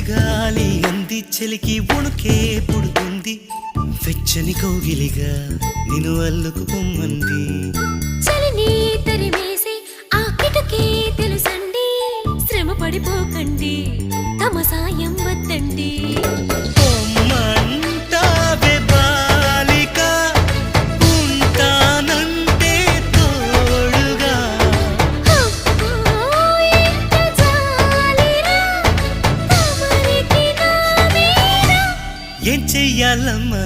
చలిగాలి అంది చలికి వణుకే పుడుతుంది వెచ్చని కౌగిలిగా నిన్ను అల్లుకు పొమ్మంది చలిని తరిమేసి ఆ కిటకే తెలుసండి శ్రమ పడిపోకండి తమ సాయం వద్దండి పొమ్మంటావే బాలిక ఉంటానంటే తోడుగా ఎంత జాలిరా తమరికి నా మీద ఏం చెయ్యాలమ్మా